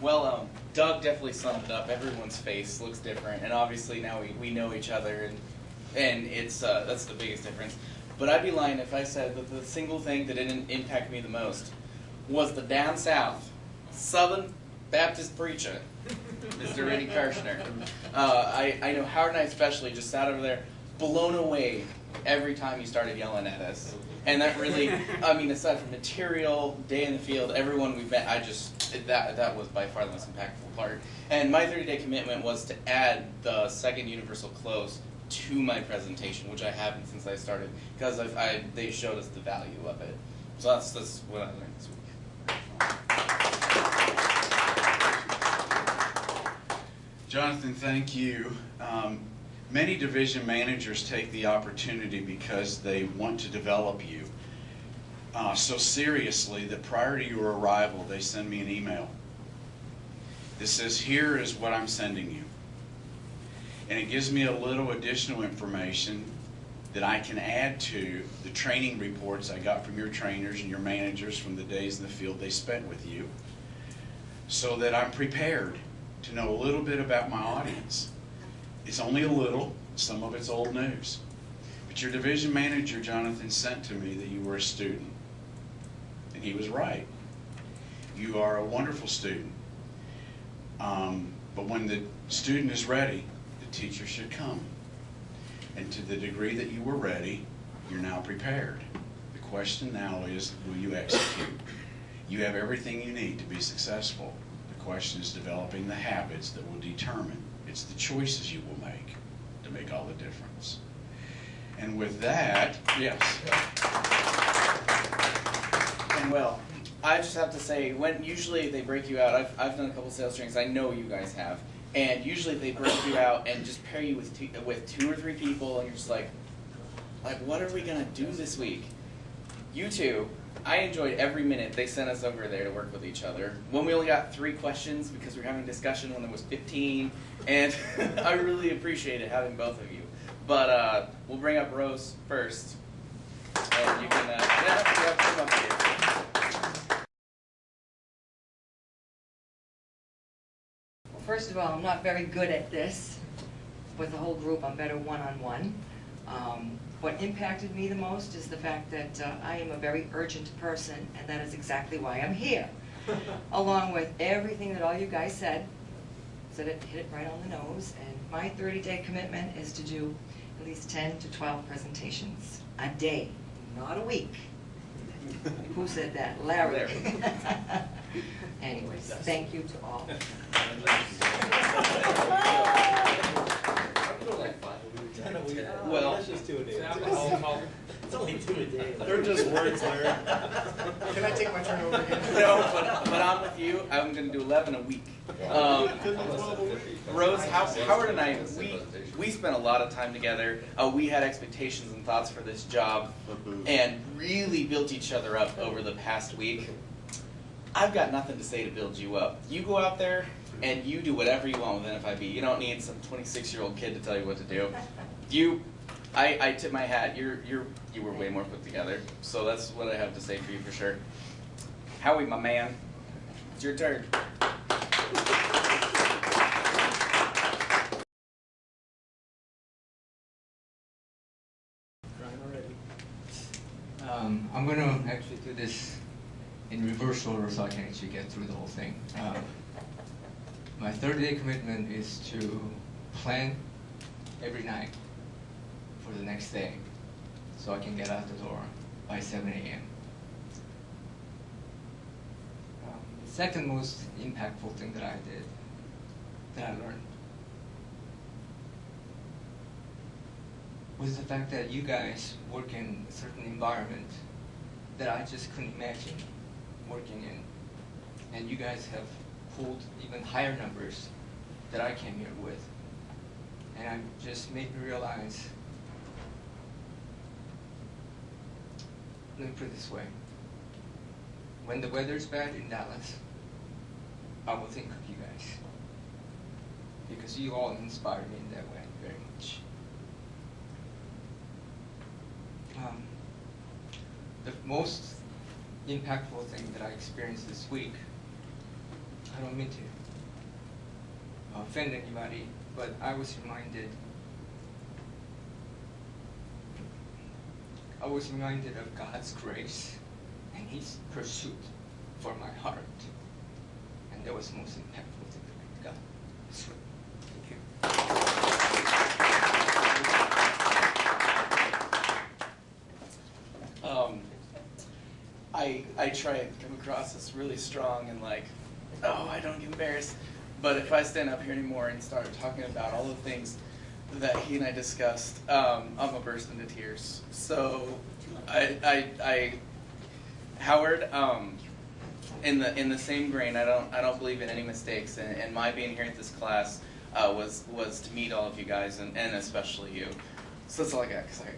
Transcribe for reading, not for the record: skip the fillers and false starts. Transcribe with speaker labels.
Speaker 1: Doug definitely summed it up. Everyone's face looks different, and obviously now we know each other, and it's that's the biggest difference. But I'd be lying if I said that the single thing that didn't impact me the most was the down south Southern Baptist preacher, Mr. Eddie Karshner. I know Howard and I especially just sat over there blown away every time he started yelling at us. And that really, I mean, aside from material, day in the field, everyone we've met, that was by far the most impactful part. And my 30-day commitment was to add the second universal close to my presentation, which I haven't since I started, because they showed us the value of it. So that's what I learned this week.
Speaker 2: Jonathan, thank you. Many division managers take the opportunity because they want to develop you so seriously that prior to your arrival, they send me an email that says, here is what I'm sending you. And it gives me a little additional information that I can add to the training reports I got from your trainers and your managers from the days in the field they spent with you, so that I'm prepared to know a little bit about my audience. It's only a little, some of it's old news. But your division manager, Jonathan, sent to me that you were a student. And he was right. You are a wonderful student. But when the student is ready, the teacher should come. And to the degree that you were ready, you're now prepared. The question now is, will you execute? You have everything you need to be successful. The question is developing the habits that will determine. It's the choices you will make to make all the difference. And with that, yes.
Speaker 1: And well, I just have to say, when usually they break you out, I've done a couple sales trainings, I know you guys have, and usually they break you out and just pair you with two or three people, and you're just like, what are we gonna do this week? You two, I enjoyed every minute they sent us over there to work with each other. When we only got 3 questions because we were having a discussion when there was 15, and I really appreciated having both of you. But we'll bring up Rose first, and you can come up here.
Speaker 3: Well, first of all, I'm not very good at this. With the whole group, I'm better one-on-one. What impacted me the most is the fact that I am a very urgent person, and that is exactly why I'm here. Along with everything that all you guys said it hit it right on the nose, and my 30-day commitment is to do at least 10 to 12 presentations a day, not a week. Who said that? Larry. Anyways, thank you to all.
Speaker 1: Well,
Speaker 4: let's just do a day.
Speaker 5: It's only 2 a day.
Speaker 4: They're just words, Larry. Can I take my turn over again?
Speaker 1: No, but I'm with you. I'm going to do 11 a week. Rose, Howard and I, we spent a lot of time together. We had expectations and thoughts for this job and really built each other up over the past week. I've got nothing to say to build you up. You go out there and you do whatever you want with NFIB. You don't need some 26-year-old kid to tell you what to do. I tip my hat. You were way more put together. So that's what I have to say for you for sure. Howie, my man, it's your turn.
Speaker 6: I'm going to actually do this in reverse order so I can actually get through the whole thing. My 30-day commitment is to plan every night for the next day so I can get out the door by 7 a.m. The second most impactful thing that I did, that I learned, was the fact that you guys work in a certain environment that I just couldn't imagine working in. And you guys have pulled even higher numbers that I came here with. And it just made me realize, let me put it this way. When the weather's bad in Dallas, I will think of you guys. Because you all inspire me in that way very much. The most impactful thing that I experienced this week I don't mean to offend anybody, but I was reminded of God's grace and His pursuit for my heart. And that was most impactful to me. God, sweet. Thank you.
Speaker 1: I try and come across as really strong and like, oh, I don't get embarrassed. But if I stand up here anymore and start talking about all the things that he and I discussed, I'm gonna burst into tears. So, Howard, in the same grain, I don't believe in any mistakes, and my being here at this class was to meet all of you guys, and especially you. So that's all I got, because I